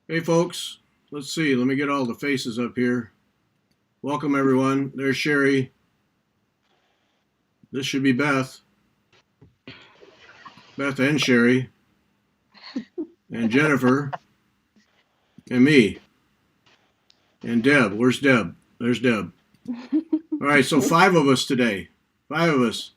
Hey, folks. Let's see. Let me get all the faces up here. Welcome, everyone. There's Sherry. This should be Beth. Beth and Sherry. And Jennifer. And me. And Deb. Where's Deb? There's Deb. All right, so 5 of us today. 5 of us.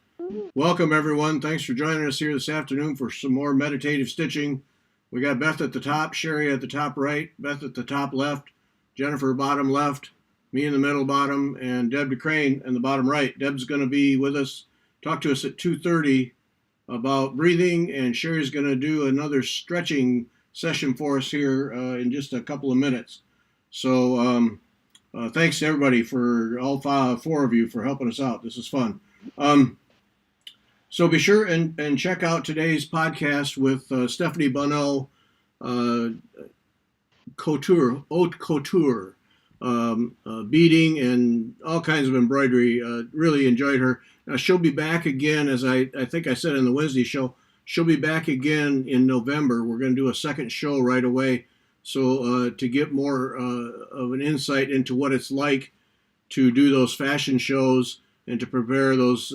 Welcome, everyone. Thanks for joining us here this afternoon for some more meditative stitching. We got Beth at the top, Sherry at the top right, Beth at the top left, Jennifer bottom left, me in the middle bottom, and Deb DeCrane in the bottom right. Deb's going to be with us, talk to us at 2:30 about breathing, and Sherry's going to do another stretching session for us here in just a couple of minutes. So thanks to everybody for all 4 of you for helping us out. This is fun. So be sure and check out today's podcast with Stephanie Bonneau, couture, haute couture, beading and all kinds of embroidery. Really enjoyed her. Now she'll be back again, as I think I said in the Wednesday show. She'll be back again in November. We're going to do a second show right away. So to get more of an insight into what it's like to do those fashion shows and to prepare those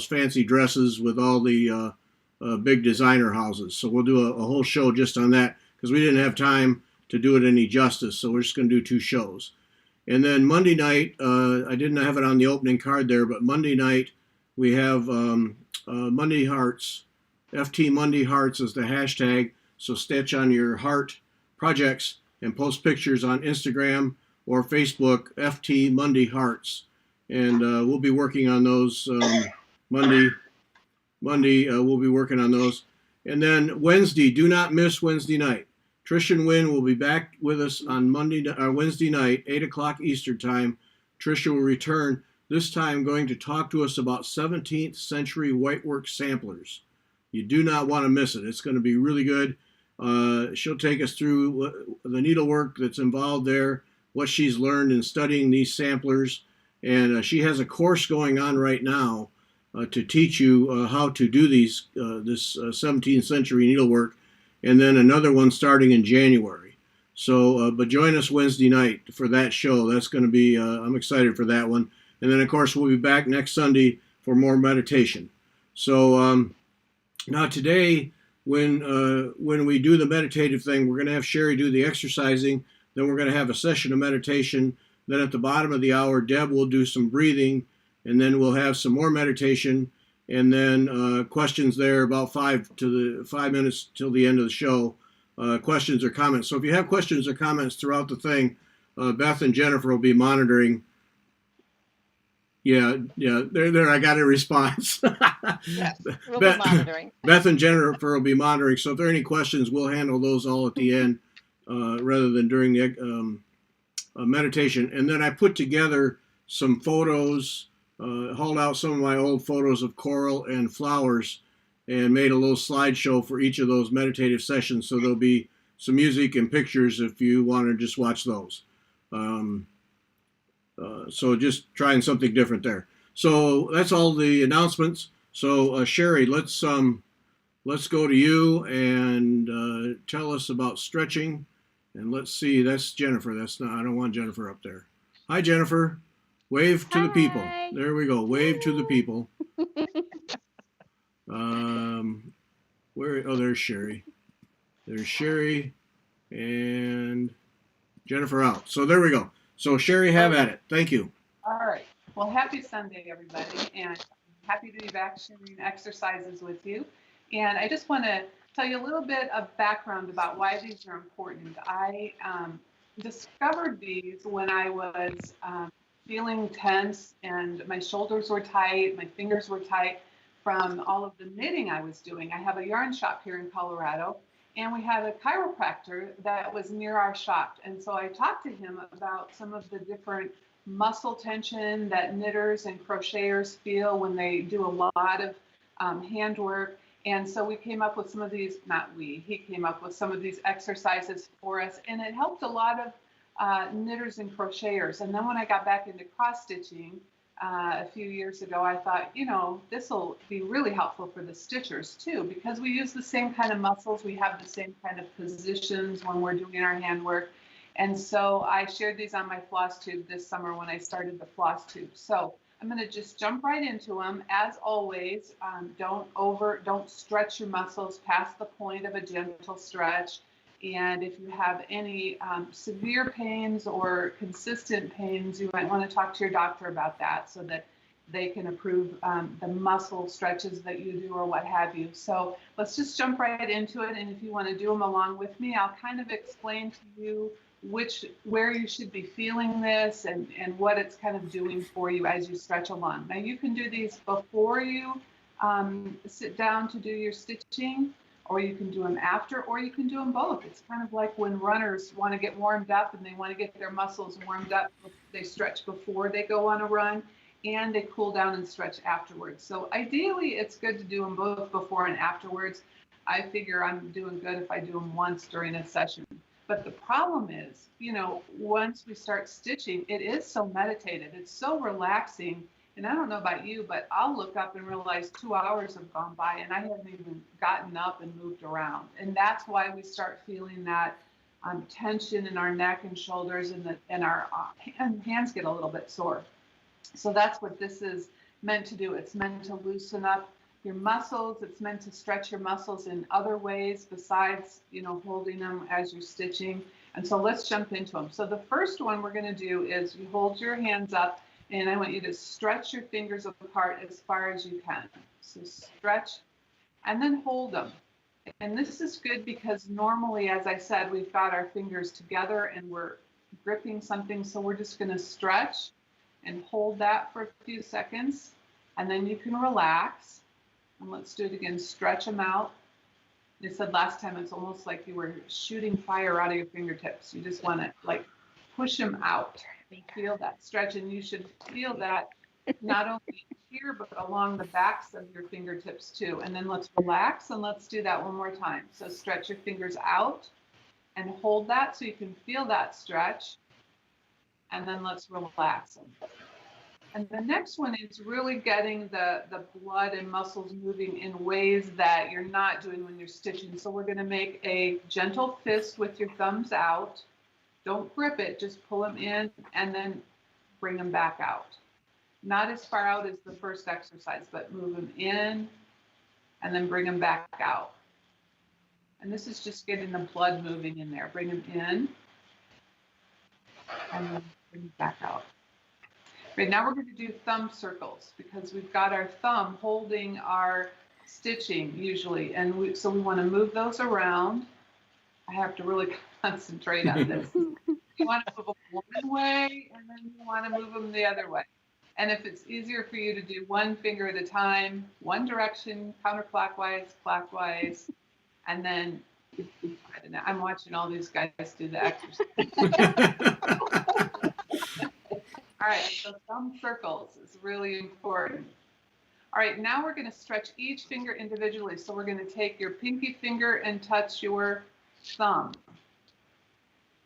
fancy dresses with all the big designer houses. So we'll do a whole show just on that because we didn't have time to do it any justice. So we're just going to do 2 shows. And then Monday night, I didn't have it on the opening card there, but Monday night we have Monday Hearts. FT Monday Hearts is the hashtag. So stitch on your heart projects and post pictures on Instagram or Facebook, FT Monday Hearts. And we'll be working on those Monday. We'll be working on those. And then Wednesday, do not miss Wednesday night. Trish and Wynn will be back with us on Wednesday night, 8 o'clock Eastern time. Trisha will return, this time going to talk to us about 17th century whitework samplers. You do not want to miss it. It's going to be really good. She'll take us through the needlework that's involved there, what she's learned in studying these samplers. And she has a course going on right now to teach you how to do this 17th century needlework, and then another one starting in January. So, but join us Wednesday night for that show. That's going to be, I'm excited for that one. And then, of course, we'll be back next Sunday for more meditation. So now today, when we do the meditative thing, we're going to have Sherry do the exercising. Then we're going to have a session of meditation. Then at the bottom of the hour, Deb will do some breathing, and then we'll have some more meditation, and then questions there about 5 minutes till the end of the show. Questions or comments. So if you have questions or comments throughout the thing, Beth and Jennifer will be monitoring. Yeah, there. I got a response. Yes, we'll be monitoring. Beth and Jennifer will be monitoring. So if there are any questions, we'll handle those all at the end rather than during the meditation. And then I put together some photos, hauled out some of my old photos of coral and flowers, and made a little slideshow for each of those meditative sessions. So there'll be some music and pictures if you want to just watch those. So just trying something different there. So that's all the announcements. So Sherry, let's go to you and tell us about stretching. And let's see, that's Jennifer. That's not, I don't want Jennifer up there. Hi, Jennifer. Wave to the people. There we go. Wave to the people. There's Sherry. There's Sherry and Jennifer out. So there we go. So Sherry, have at it. Thank you. All right. Well, happy Sunday, everybody, and happy to be back sharing exercises with you. And I just want to tell you a little bit of background about why these are important. I discovered these when I was feeling tense and my shoulders were tight, my fingers were tight from all of the knitting I was doing. I have a yarn shop here in Colorado, and we had a chiropractor that was near our shop. And so I talked to him about some of the different muscle tension that knitters and crocheters feel when they do a lot of handwork. And so we came up with some of these, he came up with some of these exercises for us, and it helped a lot of knitters and crocheters. And then when I got back into cross stitching, a few years ago, I thought, this will be really helpful for the stitchers too, because we use the same kind of muscles. We have the same kind of positions when we're doing our handwork. And so I shared these on my floss tube this summer when I started the floss tube. So I'm going to just jump right into them. As always, don't stretch your muscles past the point of a gentle stretch. And if you have any severe pains or consistent pains, you might want to talk to your doctor about that so that they can approve the muscle stretches that you do or what have you. So let's just jump right into it. And if you want to do them along with me, I'll kind of explain to you where you should be feeling this and what it's kind of doing for you as you stretch along. Now you can do these before you sit down to do your stitching, or you can do them after, or you can do them both. It's kind of like when runners want to get warmed up and they want to get their muscles warmed up. They stretch before they go on a run, and they cool down and stretch afterwards. So ideally, it's good to do them both before and afterwards. I figure I'm doing good if I do them once during a session. But the problem is, once we start stitching, it is so meditative. It's so relaxing. And I don't know about you, but I'll look up and realize 2 hours have gone by and I haven't even gotten up and moved around. And that's why we start feeling that tension in our neck and shoulders, and our hands get a little bit sore. So that's what this is meant to do. It's meant to loosen up your muscles. It's meant to stretch your muscles in other ways besides, holding them as you're stitching. And so let's jump into them. So the first one we're going to do is you hold your hands up, and I want you to stretch your fingers apart as far as you can. So stretch and then hold them. And this is good because normally, as I said, we've got our fingers together and we're gripping something. So we're just going to stretch and hold that for a few seconds. And then you can relax. And let's do it again. Stretch them out. They said last time it's almost like you were shooting fire out of your fingertips. You just want to push them out. Feel that stretch, and you should feel that not only here but along the backs of your fingertips too. And then let's relax, and let's do that one more time. So stretch your fingers out and hold that so you can feel that stretch, and then let's relax them. And the next one is really getting the blood and muscles moving in ways that you're not doing when you're stitching. So we're going to make a gentle fist with your thumbs out. Don't grip it, just pull them in and then bring them back out. Not as far out as the first exercise, but move them in and then bring them back out. And this is just getting the blood moving in there. Bring them in and then bring them back out. Right, now we're going to do thumb circles because we've got our thumb holding our stitching usually. And so we want to move those around. I have to really concentrate on this. You want to move them one way, and then you want to move them the other way. And if it's easier for you to do one finger at a time, one direction, counterclockwise, clockwise, and then, I don't know, I'm watching all these guys do the exercise. All right, so thumb circles is really important. All right, now we're going to stretch each finger individually. So we're going to take your pinky finger and touch your thumb.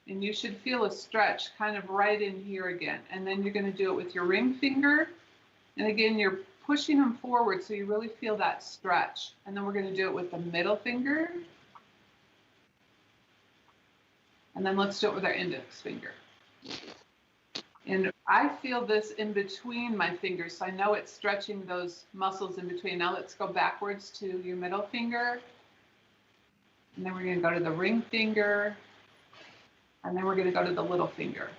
And you should feel a stretch kind of right in here again. And then you're going to do it with your ring finger. And again, you're pushing them forward so you really feel that stretch. And then we're going to do it with the middle finger. And then let's do it with our index finger. And I feel this in between my fingers, so I know it's stretching those muscles in between. Now let's go backwards to your middle finger. And then we're going to go to the ring finger. And then we're going to go to the little finger.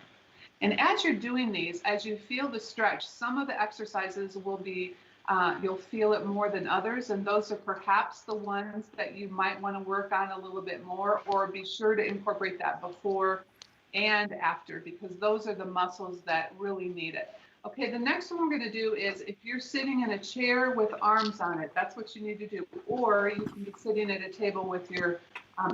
And as you're doing these, as you feel the stretch, some of the exercises will be, you'll feel it more than others. And those are perhaps the ones that you might want to work on a little bit more, or be sure to incorporate that before and after, because those are the muscles that really need it. Okay, the next one we're going to do is if you're sitting in a chair with arms on it, that's what you need to do. Or you can be sitting at a table with your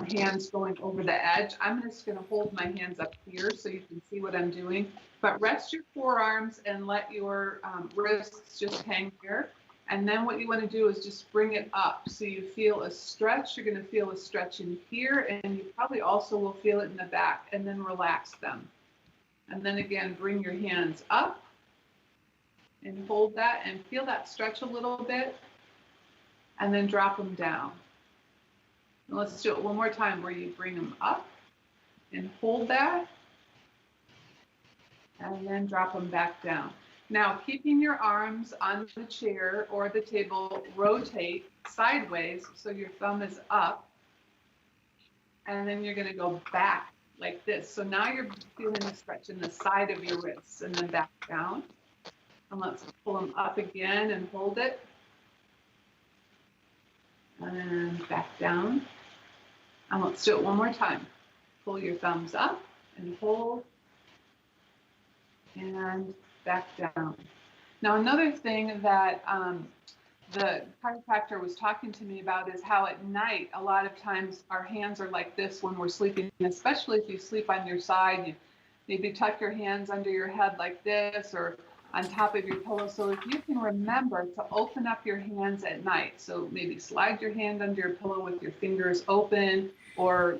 hands going over the edge. I'm just going to hold my hands up here so you can see what I'm doing. But rest your forearms and let your wrists just hang here. And then what you want to do is just bring it up so you feel a stretch. You're going to feel a stretch in here, and you probably also will feel it in the back, and then relax them. And then again, bring your hands up and hold that and feel that stretch a little bit, and then drop them down. And let's do it one more time where you bring them up and hold that, and then drop them back down. Now, keeping your arms on the chair or the table, rotate sideways so your thumb is up, and then you're going to go back like this. So now you're feeling the stretch in the side of your wrists, and then back down. And let's pull them up again and hold it. And then back down. And let's do it one more time. Pull your thumbs up and hold, and back down. Now, another thing that the chiropractor was talking to me about is how at night, a lot of times our hands are like this when we're sleeping, especially if you sleep on your side. You maybe tuck your hands under your head like this or on top of your pillow. So if you can remember to open up your hands at night, so maybe slide your hand under your pillow with your fingers open, or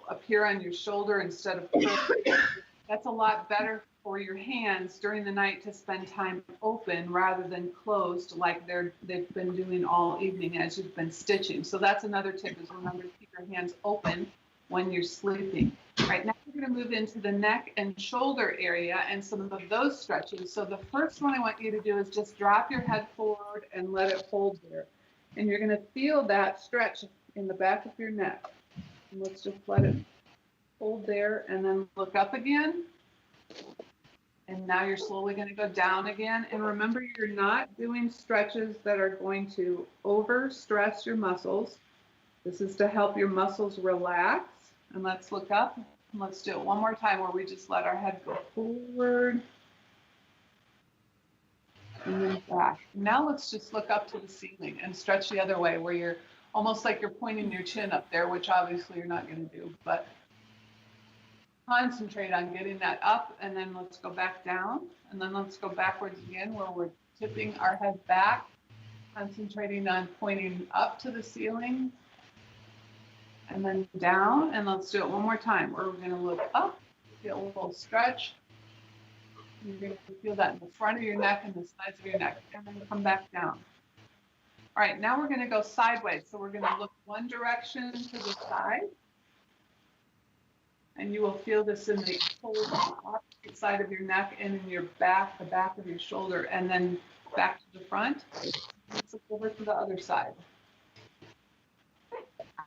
appear on your shoulder instead of curled. That's a lot better for your hands during the night to spend time open rather than closed like they've been doing all evening as you've been stitching. So that's another tip, is remember to keep your hands open when you're sleeping. All right, now we're going to move into the neck and shoulder area and some of those stretches. So the first one I want you to do is just drop your head forward and let it hold there. And you're going to feel that stretch in the back of your neck. And let's just let it hold there, and then look up again. And now you're slowly going to go down again. And remember, you're not doing stretches that are going to overstress your muscles. This is to help your muscles relax. And let's look up. And let's do it one more time where we just let our head go forward and then back. Now let's just look up to the ceiling and stretch the other way, where you're almost like you're pointing your chin up there, which obviously you're not going to do, but concentrate on getting that up. And then let's go back down, and then let's go backwards again where we're tipping our head back, concentrating on pointing up to the ceiling, and then down. And let's do it one more time where we're going to look up, feel a little stretch. You're going to feel that in the front of your neck and the sides of your neck, and then come back down. All right, now we're going to go sideways. So we're going to look one direction to the side. And you will feel this in the opposite side of your neck and in your back, the back of your shoulder, and then back to the front. Let's look over to the other side.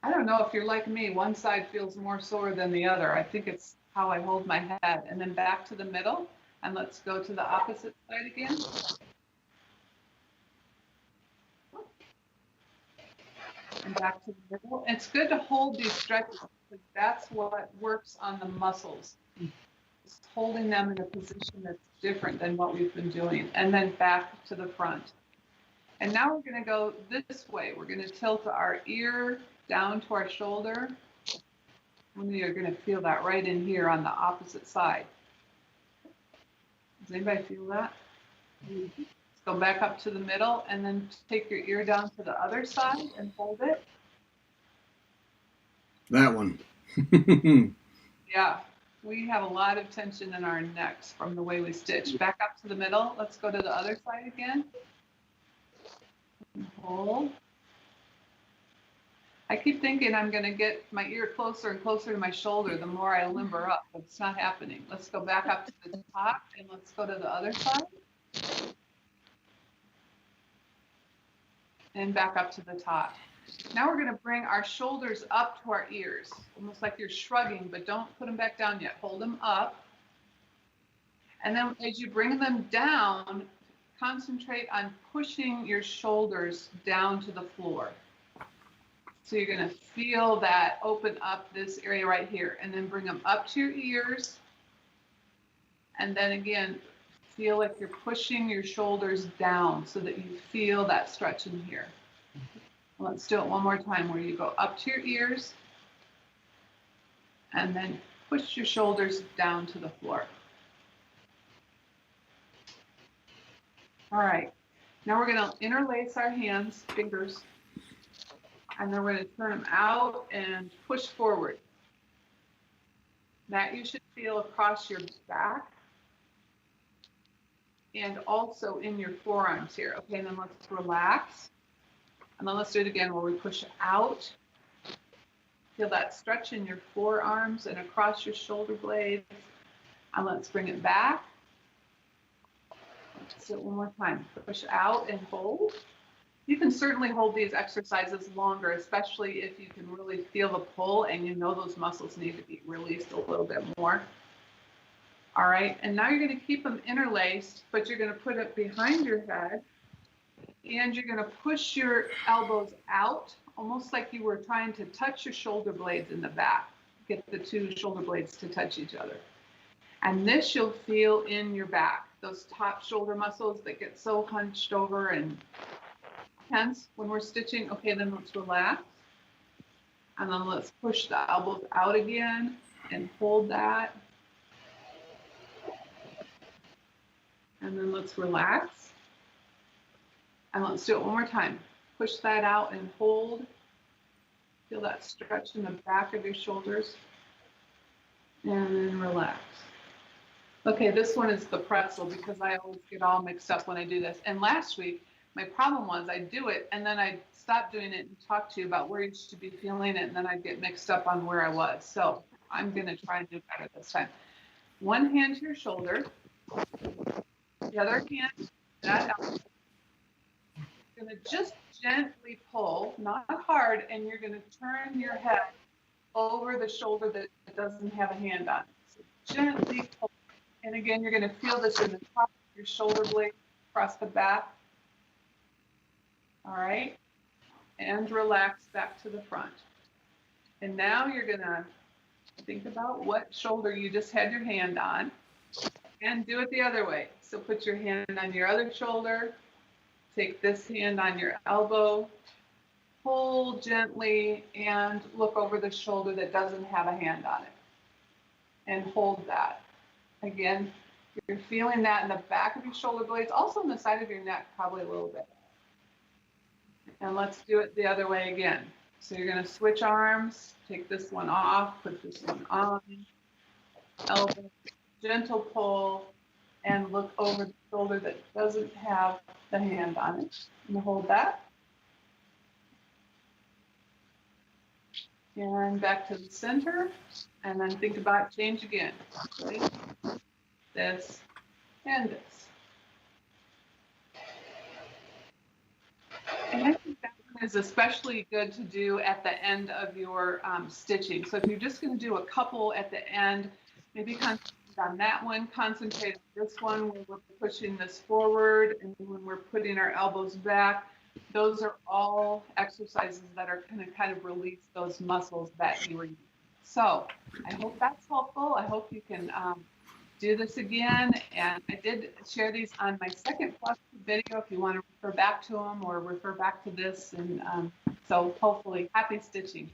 I don't know if you're like me, one side feels more sore than the other. I think it's how I hold my head. And then back to the middle, and let's go to the opposite side again. And back to the middle. It's good to hold these stretches, because that's what works on the muscles. It's holding them in a position that's different than what we've been doing. And then back to the front. And now we're going to go this way. We're going to tilt our ear down to our shoulder. And you're going to feel that right in here on the opposite side. Does anybody feel that? Mm-hmm. Go back up to the middle, and then take your ear down to the other side and hold it. That one. Yeah, we have a lot of tension in our necks from the way we stitch. Back up to the middle. Let's go to the other side again. And hold. I keep thinking I'm going to get my ear closer and closer to my shoulder the more I limber up, but it's not happening. Let's go back up to the top, and let's go to the other side. And back up to the top. Now we're going to bring our shoulders up to our ears, almost like you're shrugging, but don't put them back down yet. Hold them up. And then as you bring them down, concentrate on pushing your shoulders down to the floor. So you're going to feel that open up this area right here, and then bring them up to your ears. And then again, feel like you're pushing your shoulders down so that you feel that stretch in here. Let's do it one more time where you go up to your ears and then push your shoulders down to the floor. All right, now we're going to interlace our hands, fingers, and then we're going to turn them out and push forward. That you should feel across your back. and also in your forearms here. Okay, and then let's relax. And then let's do it again where we push out. Feel that stretch in your forearms and across your shoulder blades. And let's bring it back. Let's do it one more time. Push out and hold. You can certainly hold these exercises longer, especially if you can really feel the pull and you know those muscles need to be released a little bit more. All right, and now you're going to keep them interlaced, but you're going to put it behind your head, and you're going to push your elbows out, almost like you were trying to touch your shoulder blades in the back. Get the two shoulder blades to touch each other. And this you'll feel in your back, those top shoulder muscles that get so hunched over and tense when we're stitching. Okay, then let's relax. And then let's push the elbows out again and hold that. And then let's relax. And let's do it one more time. Push that out and hold. Feel that stretch in the back of your shoulders. And then relax. Okay, this one is the pretzel because I always get all mixed up when I do this. And last week, my problem was I'd do it and then I'd stop doing it and talk to you about where you should be feeling it, and then I'd get mixed up on where I was. So I'm going to try and do better this time. One hand to your shoulder. The other hand, that elbow. You're going to just gently pull, not hard, and you're going to turn your head over the shoulder that doesn't have a hand on it. So gently pull. And again, you're going to feel this in the top of your shoulder blade across the back. All right. And relax back to the front. And now you're going to think about what shoulder you just had your hand on and do it the other way. So put your hand on your other shoulder. Take this hand on your elbow. Pull gently and look over the shoulder that doesn't have a hand on it. And hold that. Again, you're feeling that in the back of your shoulder blades, also on the side of your neck, probably a little bit. And let's do it the other way again. So you're going to switch arms, take this one off, put this one on, elbow, gentle pull, and look over the shoulder that doesn't have the hand on it. And hold that. And back to the center. And then think about change again. Ready? This and this. And I think that one is especially good to do at the end of your stitching. So if you're just going to do a couple at the end, maybe concentrate on that one, concentrate on this one when we're pushing this forward and when we're putting our elbows back. Those are all exercises that are going to kind of release those muscles that you were using. So I hope that's helpful. I hope you can do this again. And I did share these on my second plus video if you want to refer back to them or refer back to this. And so hopefully happy stitching.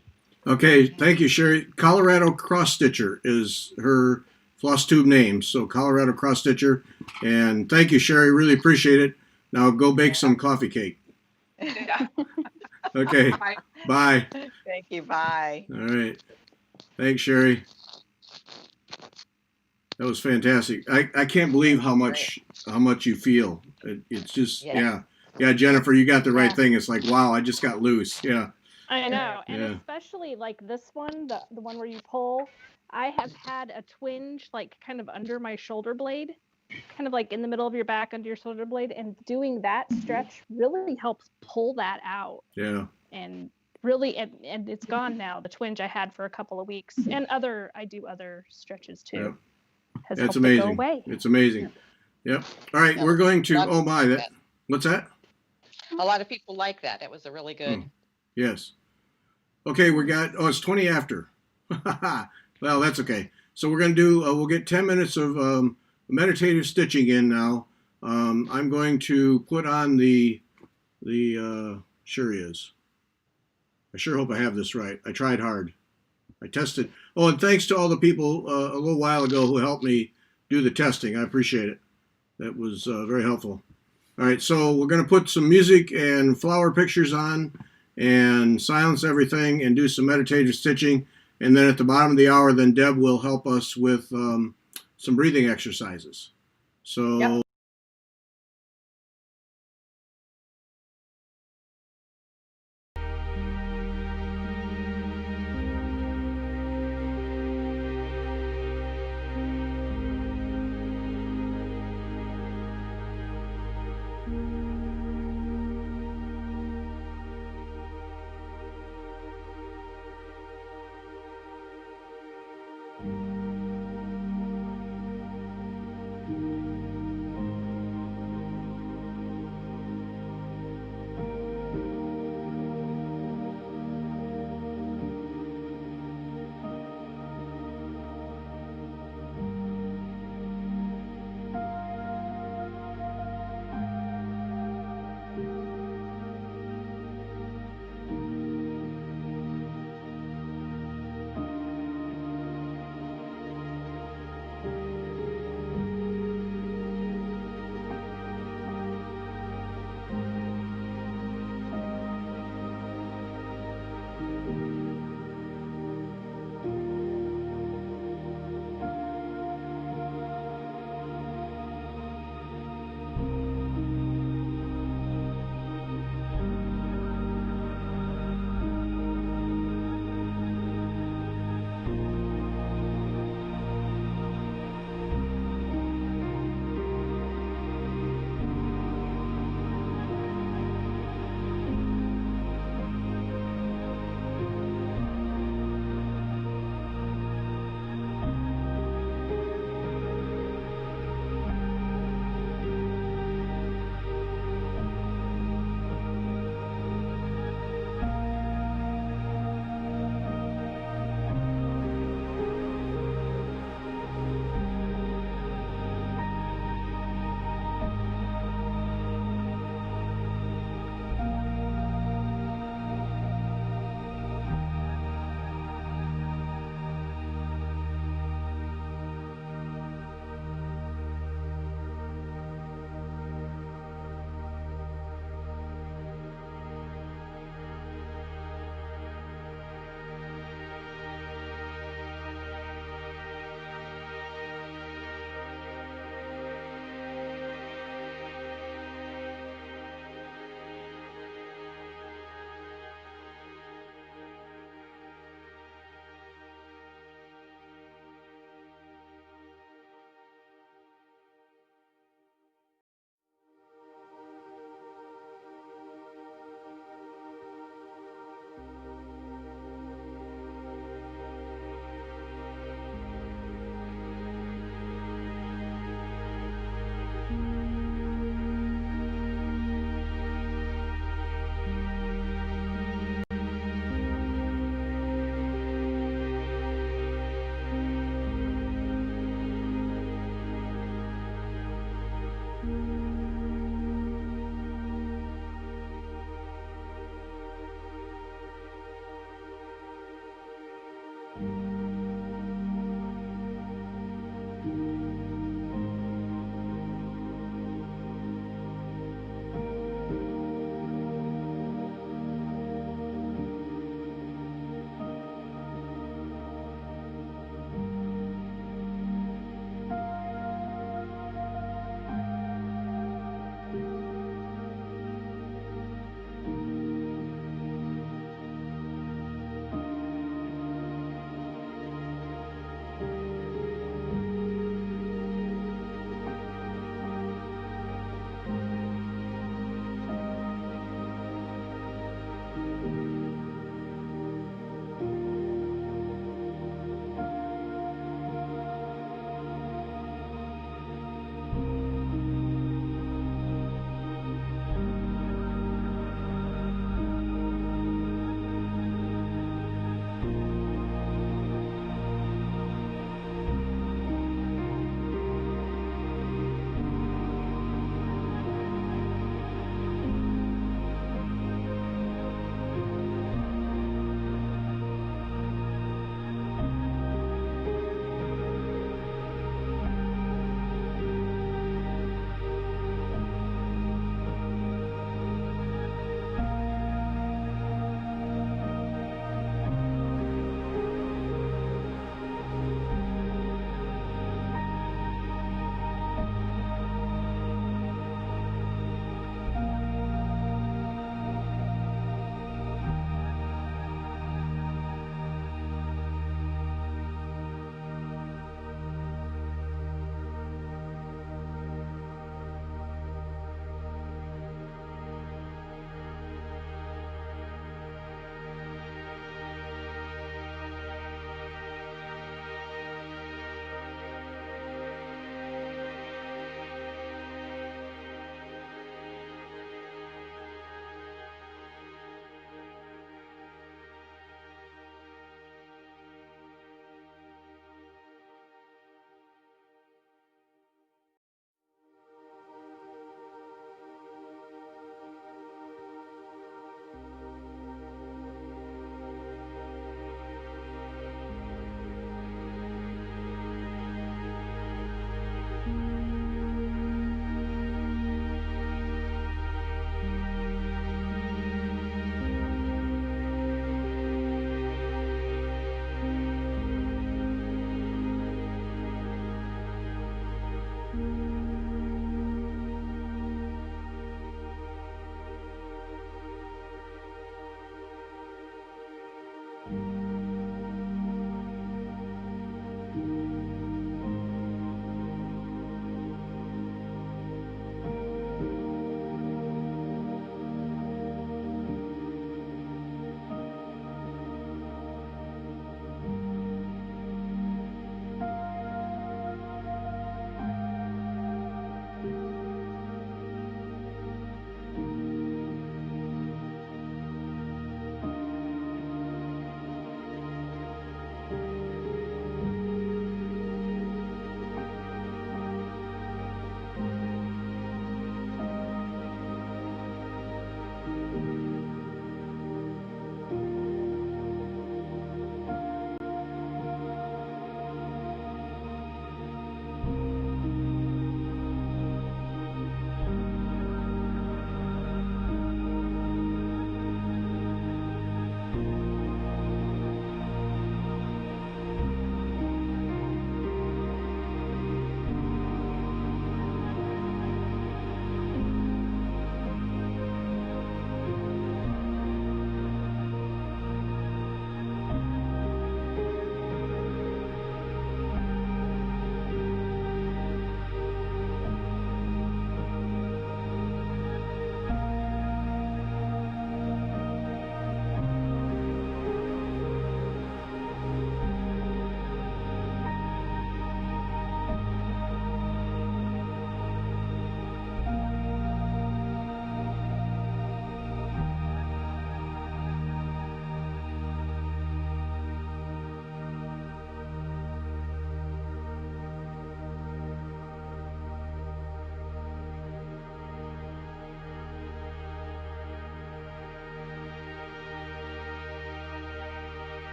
Okay, thank you, Sherry. Colorado Cross Stitcher is her floss tube name. So Colorado Cross Stitcher. And thank you, Sherry. Really appreciate it. Now go bake some coffee cake. Yeah. Okay, Bye. bye. Thank you. Bye. All right. Thanks, Sherry. That was fantastic. I can't believe how much you feel. It's just yeah. Jennifer, you got the right thing. It's like wow, I just got loose. Yeah. I know, and especially like this one, the one where you pull. I have had a twinge like kind of under my shoulder blade, kind of like in the middle of your back under your shoulder blade, and doing that stretch really helps pull that out. Yeah. And really, and it's gone now. The twinge I had for a couple of weeks, and I do other stretches too. Yep. Has That's helped amazing. it go away. It's amazing. Yep. All right, we're going to. Oh my, that. What's that? A lot of people like that. It was a really good. Yes. Okay, we got. Oh, it's 20 after. Well, that's okay. So we're going to do. We'll get 10 minutes of meditative stitching in now. I'm going to put on the. Sure is. I sure hope I have this right. I tried hard. I tested. Oh, and thanks to all the people a little while ago who helped me do the testing. I appreciate it. That was very helpful. All right, so we're going to put some music and flower pictures on and silence everything and do some meditative stitching. And then at the bottom of the hour, then Deb will help us with some breathing exercises. So. Yep.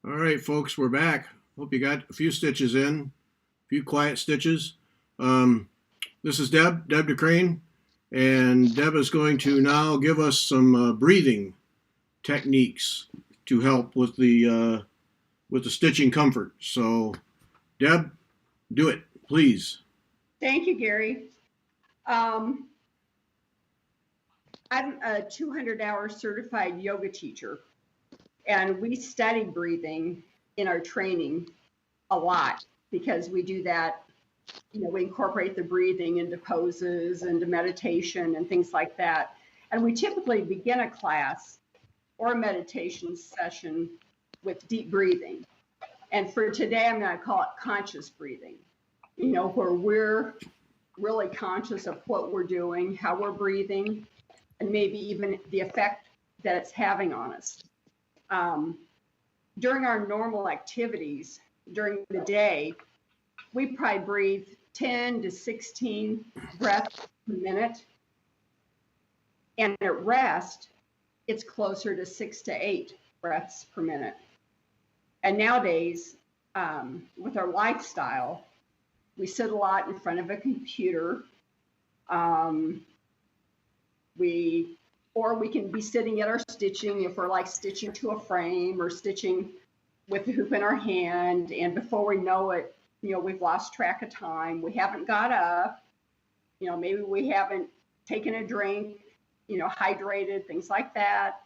All right, folks, we're back. Hope you got a few stitches in, a few quiet stitches. This is Deb DeCrane, and Deb is going to now give us some breathing techniques to help with the stitching comfort. So, Deb, do it, please. Thank you, Gary. I'm a 200-hour certified yoga teacher, and we study breathing in our training a lot because we do that. We incorporate the breathing into poses, into meditation and things like that. And we typically begin a class or a meditation session with deep breathing. And for today, I'm going to call it conscious breathing, where we're really conscious of what we're doing, how we're breathing, and maybe even the effect that it's having on us. During our normal activities, during the day, we probably breathe 10 to 16 breaths per minute. And at rest, it's closer to 6 to 8 breaths per minute. And nowadays, with our lifestyle, we sit a lot in front of a computer. We can be sitting at our stitching if we're like stitching to a frame or stitching with the hoop in our hand. And before we know it, we've lost track of time. We haven't got up. Maybe we haven't taken a drink, hydrated, things like that.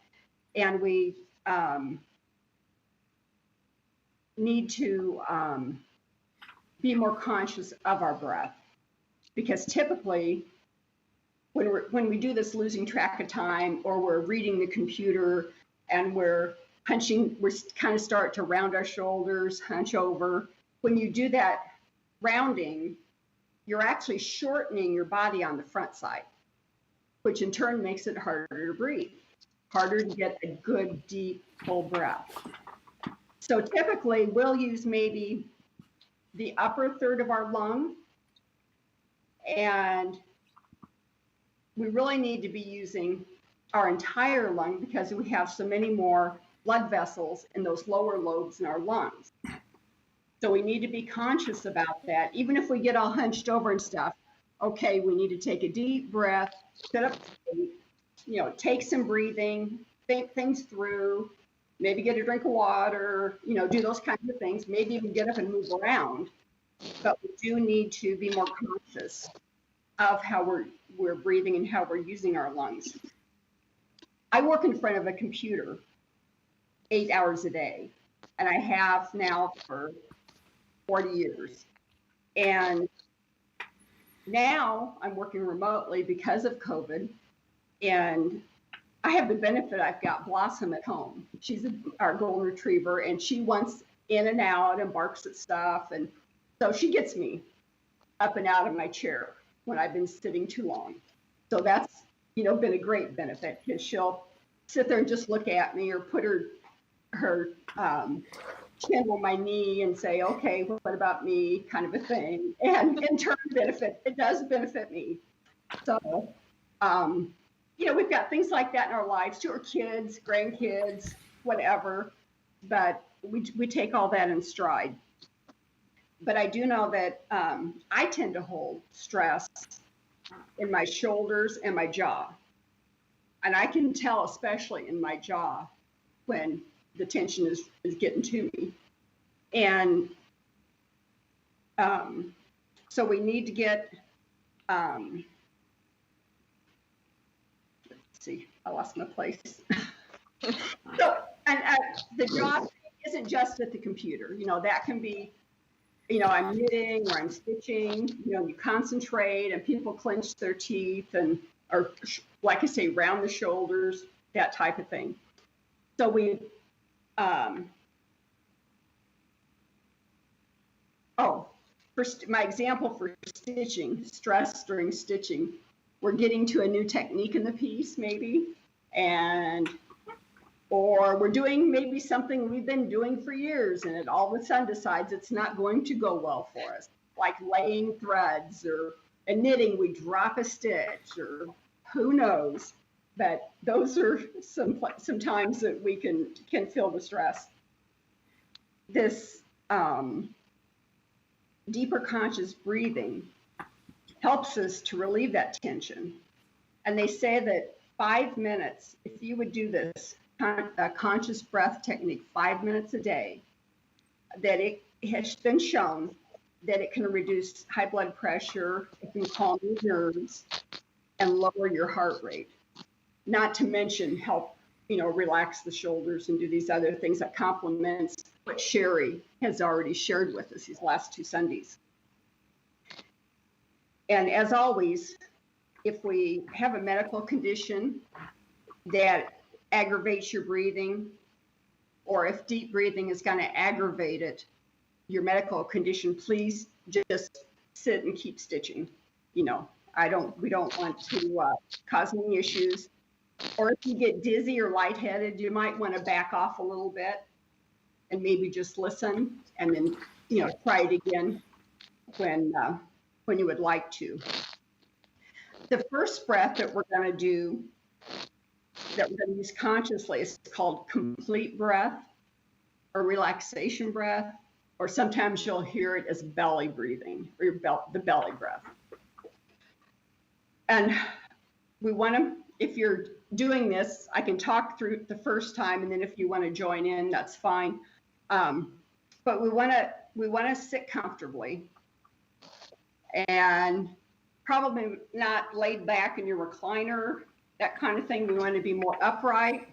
And we need to be more conscious of our breath, because typically when we do this losing track of time, or we're reading the computer and we're kind of start to round our shoulders, hunch over. When you do that rounding, you're actually shortening your body on the front side, which in turn makes it harder to breathe, harder to get a good, deep, full breath. So typically we'll use maybe the upper third of our lung, and we really need to be using our entire lung because we have so many more blood vessels in those lower lobes in our lungs. So we need to be conscious about that. Even if we get all hunched over and stuff, okay, we need to take a deep breath, sit up straight, take some breathing, think things through, maybe get a drink of water, do those kinds of things, maybe even get up and move around. But we do need to be more conscious of how we're breathing and how we're using our lungs. I work in front of a computer 8 hours a day, and I have now for 40 years. And now I'm working remotely because of COVID, and I have the benefit, I've got Blossom at home. She's our golden retriever, and she wants in and out and barks at stuff. And so she gets me up and out of my chair when I've been sitting too long. So that's, been a great benefit, because she'll sit there and just look at me or put her chin on my knee and say, okay, what about me, kind of a thing. And in turn, it does benefit me. So, we've got things like that in our lives too, our kids, grandkids, whatever, but we take all that in stride. But I do know that I tend to hold stress in my shoulders and my jaw. And I can tell, especially in my jaw, when the tension is getting to me. And so we need to get, let's see, I lost my place. So, and the jaw isn't just at the computer. That can be, I'm knitting or I'm stitching, you concentrate, and people clench their teeth or like I say, round the shoulders, that type of thing. So we, my example for stitching, stress during stitching, we're getting to a new technique in the piece maybe, or we're doing maybe something we've been doing for years, and it all of a sudden decides it's not going to go well for us, like laying threads, or in knitting we drop a stitch, or who knows. But those are some times that we can feel the stress. this deeper conscious breathing helps us to relieve that tension. And they say that 5 minutes, if you would do this conscious breath technique 5 minutes a day, that it has been shown that it can reduce high blood pressure, it can calm your nerves, and lower your heart rate. Not to mention help, relax the shoulders and do these other things that complements what Sherry has already shared with us these last 2 Sundays. And as always, if we have a medical condition that aggravates your breathing, or if deep breathing is going to aggravate it, your medical condition, please just sit and keep stitching. We don't want to cause any issues. Or if you get dizzy or lightheaded, you might want to back off a little bit and maybe just listen, and then try it again when you would like to. The first breath that we're going to do, that we're going to use consciously, is called complete breath or relaxation breath, or sometimes you'll hear it as belly breathing, or the belly breath. And we want to, if you're doing this, I can talk through the first time, and then if you want to join in, that's fine. But we want to sit comfortably, and probably not laid back in your recliner, that kind of thing. We want to be more upright,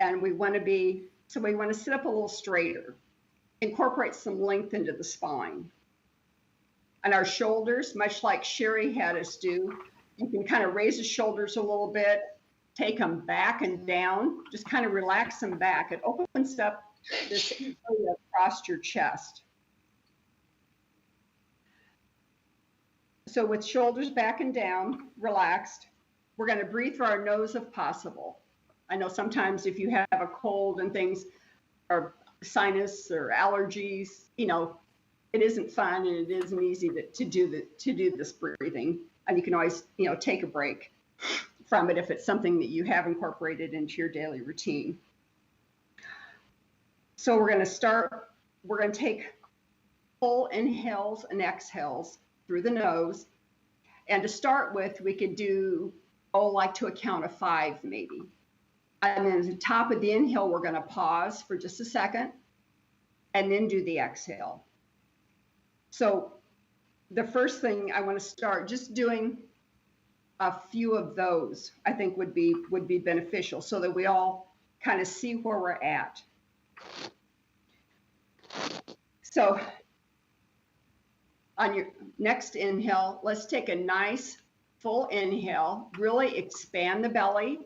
and we want to sit up a little straighter, incorporate some length into the spine. And our shoulders, much like Sherry had us do, you can kind of raise the shoulders a little bit, take them back and down, just kind of relax them back. It opens up this area across your chest. So with shoulders back and down, relaxed, we're going to breathe through our nose if possible. I know sometimes if you have a cold and things, or sinus or allergies, it isn't fun and it isn't easy to do this breathing. And you can always, take a break from it if it's something that you have incorporated into your daily routine. So we're going to take full inhales and exhales through the nose. And to start with, we could do, like to a count of 5 maybe. And then at the top of the inhale, we're going to pause for just a second and then do the exhale. So the first thing I want to start just doing a few of those, I think would be beneficial, so that we all kind of see where we're at. So on your next inhale, let's take a nice full inhale, really expand the belly,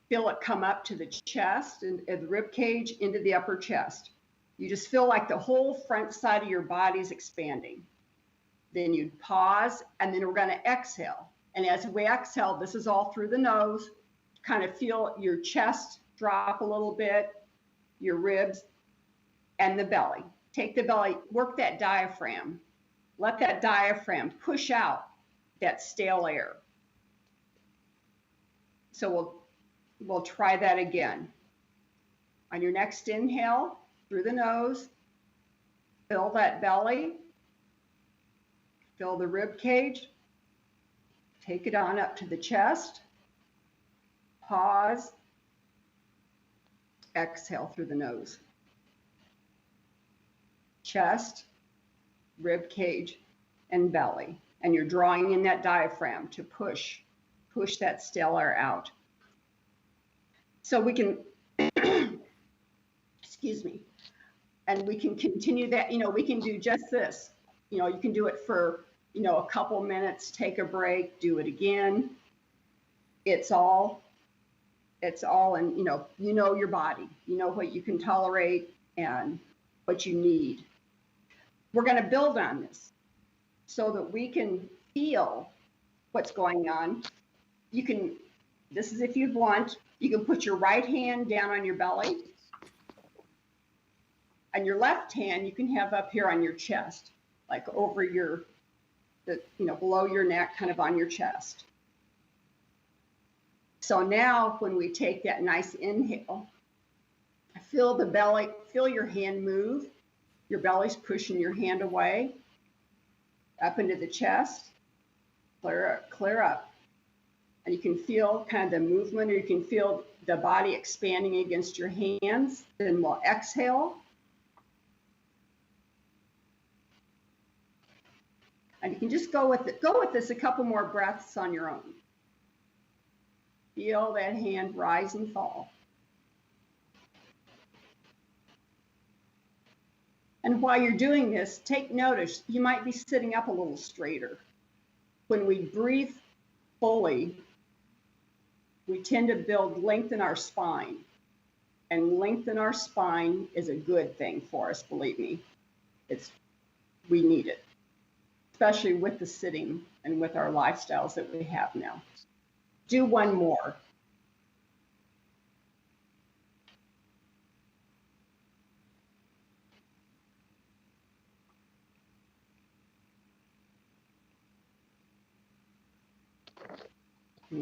feel it come up to the chest and the rib cage into the upper chest. You just feel like the whole front side of your body is expanding. Then you pause, and then we're going to exhale. And as we exhale, this is all through the nose. Kind of feel your chest drop a little bit, your ribs, and the belly. Take the belly, work that diaphragm. Let that diaphragm push out that stale air. So we'll try that again. On your next inhale, through the nose, fill that belly, fill the rib cage, take it on up to the chest, pause, exhale through the nose. Chest, rib cage, and belly. And you're drawing in that diaphragm to push that stale air out. So we can, excuse me, and we can continue that, we can do just this. You can do it for, a couple minutes, take a break, do it again. It's all in, your body, what you can tolerate and what you need. We're going to build on this so that we can feel what's going on. This is if you want, you can put your right hand down on your belly, and your left hand you can have up here on your chest, like over below your neck, kind of on your chest. So now when we take that nice inhale, feel the belly, feel your hand move. Your belly's pushing your hand away, up into the chest, clear up. And you can feel kind of the movement, or you can feel the body expanding against your hands. Then we'll exhale. And you can just go with it. Go with this a couple more breaths on your own. Feel that hand rise and fall. And while you're doing this, take notice, you might be sitting up a little straighter. When we breathe fully, we tend to build length in our spine. And length in our spine is a good thing for us, believe me. We need it, especially with the sitting and with our lifestyles that we have now. Do one more.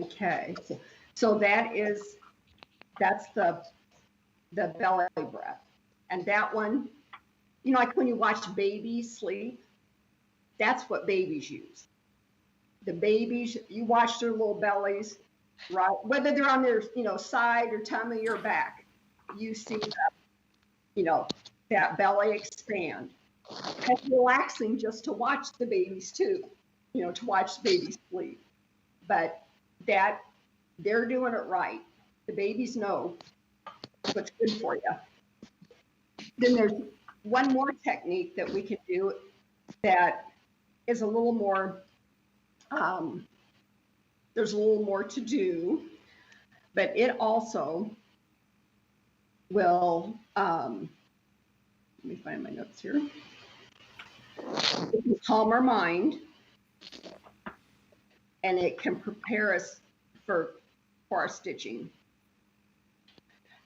Okay, so that's the belly breath. And that one, like when you watch babies sleep, that's what babies use. The babies, you watch their little bellies, right? Whether they're on their, side or tummy or back, you see that belly expand. It's relaxing just to watch the babies too, to watch the babies sleep. But that they're doing it right. The babies know what's good for you. Then there's one more technique that we can do that is a little more, there's a little more to do, but it also will, let me find my notes here. It can calm our mind, and it can prepare us for our stitching.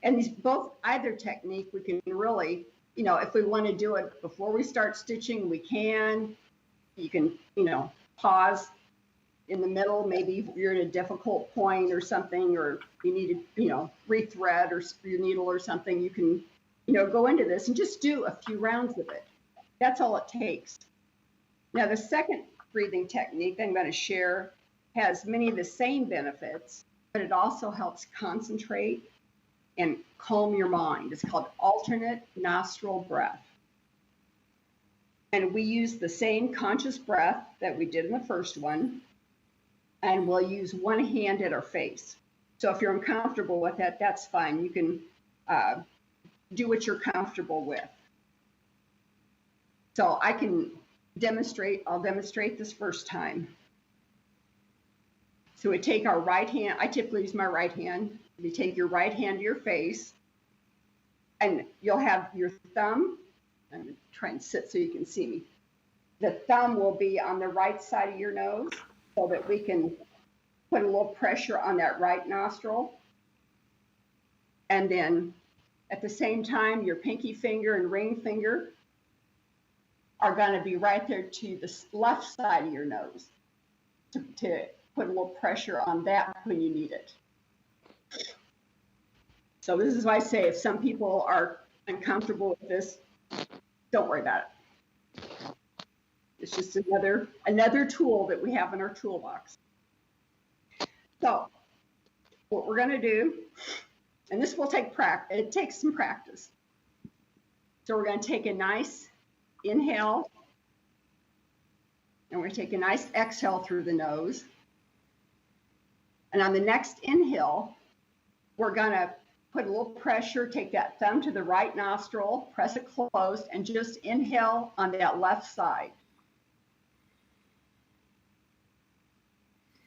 And either technique, we can really, if we want to do it before we start stitching, we can. You can, pause in the middle. Maybe you're at a difficult point or something, or you need to, rethread or your needle or something. You can, go into this and just do a few rounds of it. That's all it takes. Now, the second breathing technique that I'm going to share has many of the same benefits, but it also helps concentrate and calm your mind. It's called alternate nostril breath. And we use the same conscious breath that we did in the first one, and we'll use one hand at our face. So if you're uncomfortable with that, that's fine. You can do what you're comfortable with. So I'll demonstrate this first time. So we take our right hand, I typically use my right hand. You take your right hand to your face, and you'll have your thumb, I'm going to try and sit so you can see me. The thumb will be on the right side of your nose so that we can put a little pressure on that right nostril. And then at the same time, your pinky finger and ring finger are going to be right there to the left side of your nose to put a little pressure on that when you need it. So this is why I say if some people are uncomfortable with this, don't worry about it. It's just another tool that we have in our toolbox. So what we're going to do, and this will take practice, it takes some practice. So we're going to take a nice inhale, and we're going to take a nice exhale through the nose. And on the next inhale, we're going to put a little pressure, take that thumb to the right nostril, press it closed, and just inhale on that left side.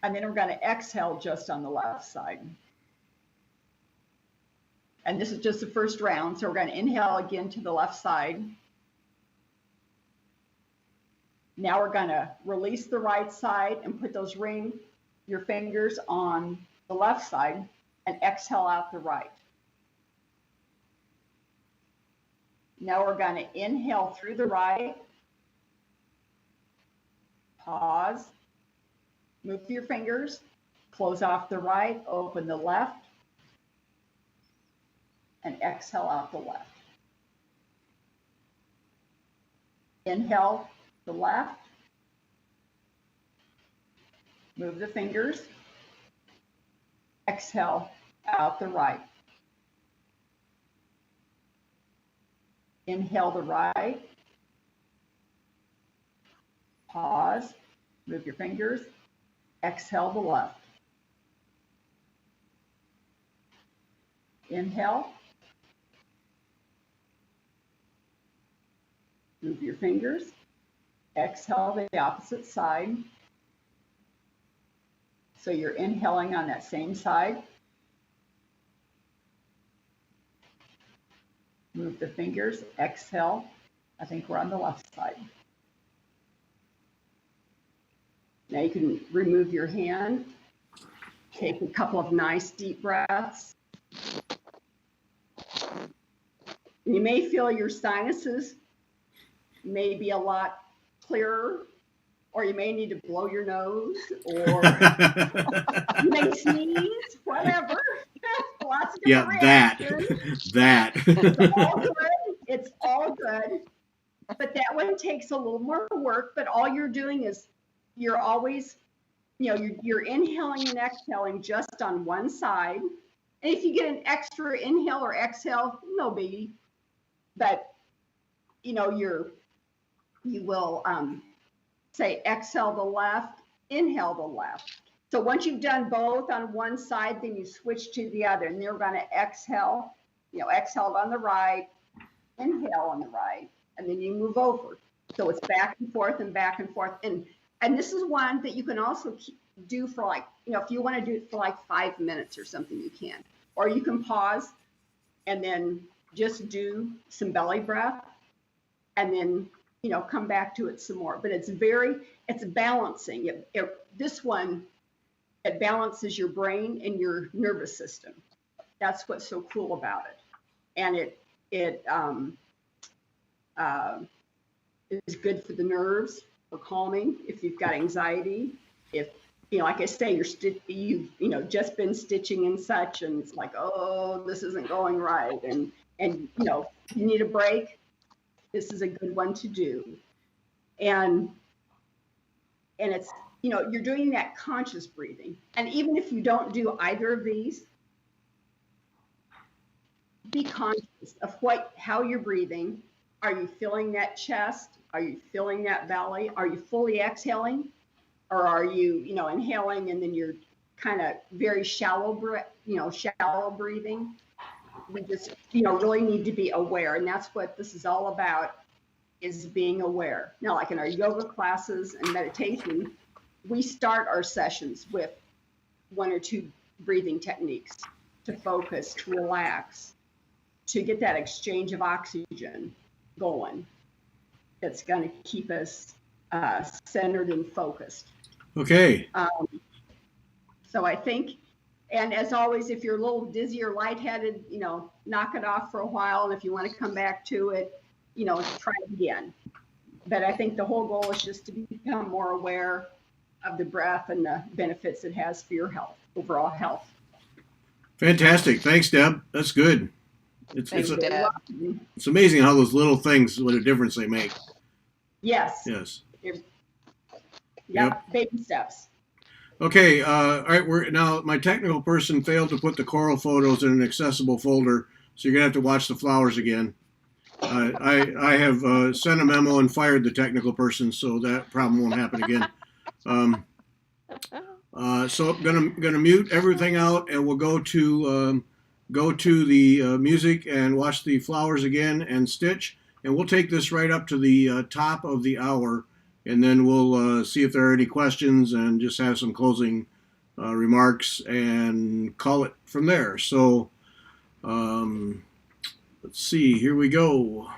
And then we're going to exhale just on the left side. And this is just the first round, so we're going to inhale again to the left side. Now we're going to release the right side and put your fingers on the left side and exhale out the right. Now we're going to inhale through the right, pause, move your fingers, close off the right, open the left, and exhale out the left. Inhale the left. Move the fingers. Exhale out the right. Inhale the right. Pause. Move your fingers. Exhale the left. Inhale. Move your fingers. Exhale the opposite side. So you're inhaling on that same side. Move the fingers. Exhale. I think we're on the left side. Now you can remove your hand. Take a couple of nice deep breaths. You may feel your sinuses may be a lot clearer, or you may need to blow your nose, or you may sneeze, whatever. Lots of different reactions. that. It's all good. It's all good. But that one takes a little more work, but all you're doing is you're always, you're inhaling and exhaling just on one side. And if you get an extra inhale or exhale, no biggie. But, you will say exhale the left, inhale the left. So once you've done both on one side, then you switch to the other. And you're going to exhale, exhale on the right, inhale on the right, and then you move over. So it's back and forth and back and forth. And this is one that you can also do for if you want to do it for 5 minutes or something, you can. Or you can pause and then just do some belly breath and then, come back to it some more. But it's balancing. This one, it balances your brain and your nervous system. That's what's so cool about it. And it is good for the nerves, for calming. If you've got anxiety, if like I say, you've just been stitching and such, and it's like, oh, this isn't going right, and you need a break. This is a good one to do, and it's you're doing that conscious breathing. And even if you don't do either of these, be conscious of how you're breathing. Are you feeling that chest? Are you feeling that belly? Are you fully exhaling? Or are you, inhaling and then you're kind of very shallow breathing? We just, really need to be aware. And that's what this is all about, is being aware. Now, like in our yoga classes and meditation, we start our sessions with 1 or 2 breathing techniques to focus, to relax, to get that exchange of oxygen going. That's going to keep us centered and focused. Okay. So I think, and as always, if you're a little dizzy or lightheaded, knock it off for a while. And if you want to come back to it, try it again. But I think the whole goal is just to become more aware of the breath and the benefits it has for your health, overall health. Fantastic. Thanks, Deb. That's good. Thanks, Deb. It's amazing how those little things, what a difference they make. Yes. Yes. Yep. Baby steps. Okay. All right. Now my technical person failed to put the coral photos in an accessible folder, so you're gonna have to watch the flowers again. I have sent a memo and fired the technical person, so that problem won't happen again. So I'm gonna mute everything out, and we'll go to the music and watch the flowers again and stitch, and we'll take this right up to the top of the hour, and then we'll see if there are any questions and just have some closing remarks and call it from there. So let's see, here we go.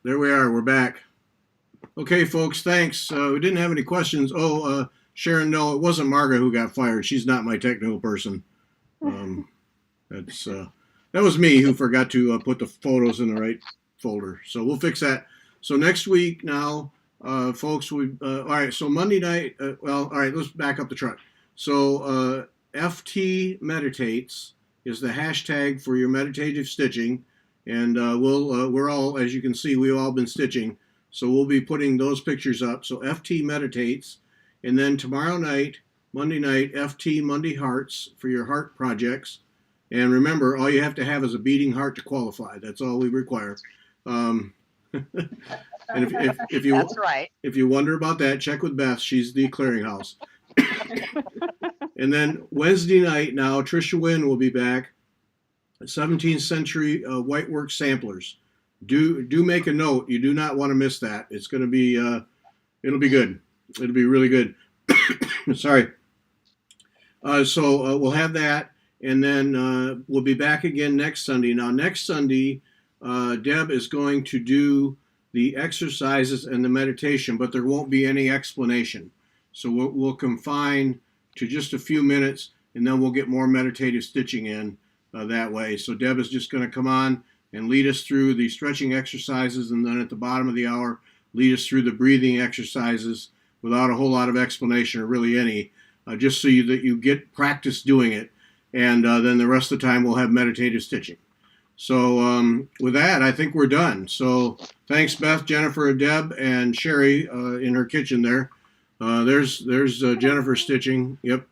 There we are. We're back. Okay, folks, thanks. We didn't have any questions. Sharon, no, it wasn't Marga who got fired. She's not my technical person. That was me who forgot to put the photos in the right folder. So we'll fix that. So next week now, folks, all right. So Monday night, all right, let's back up the truck. So FT Meditates is the hashtag for your meditative stitching. And we're all, as you can see, we've all been stitching. So we'll be putting those pictures up. So FT Meditates. And then tomorrow night, Monday night, FT Monday Hearts for your heart projects. And remember, all you have to have is a beating heart to qualify. That's all we require. And if you That's right. if you wonder about that, check with Beth. She's the clearinghouse. And then Wednesday night now, Trisha Wynn will be back. 17th century whitework samplers. Do make a note. You do not want to miss that. It's going to be it'll be good. It'll be really good. Sorry. So we'll have that, and then we'll be back again next Sunday. Now next Sunday, Deb is going to do the exercises and the meditation, but there won't be any explanation. So we'll confine to just a few minutes, and then we'll get more meditative stitching in. That way. So Deb is just going to come on and lead us through the stretching exercises, and then at the bottom of the hour, lead us through the breathing exercises without a whole lot of explanation or really any, just so that you get practice doing it. And then the rest of the time we'll have meditative stitching. So with that, I think we're done. So thanks, Beth, Jennifer, Deb, and Sherry in her kitchen there. There's Jennifer stitching. Yep.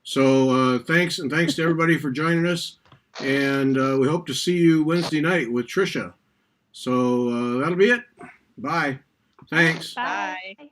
So thanks to everybody for joining us, and we hope to see you Wednesday night with Trisha. So that'll be it. Bye. Thanks. Bye. Bye.